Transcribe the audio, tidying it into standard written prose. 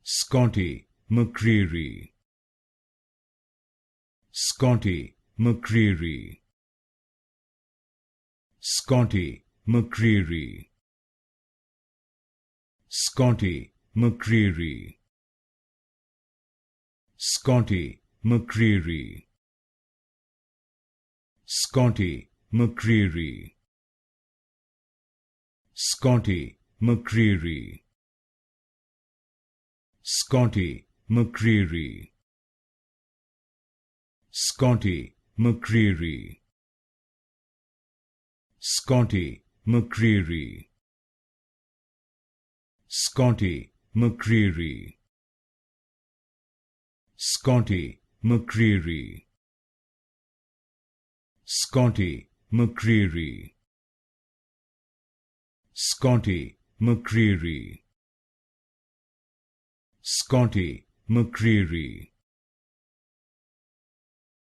Scotty Mccreery, Scotty Mccreery, Scotty Mccreery, Scotty Mccreery, Scotty Mccreery, Scotty Mccreery, Scotty Mccreery, Scotty Mccreery, Scotty Mccreery, Scotty Mccreery, Scotty Mccreery, Scotty Mccreery, Scotty Mccreery, Scotty Mccreery, Scotty Mccreery,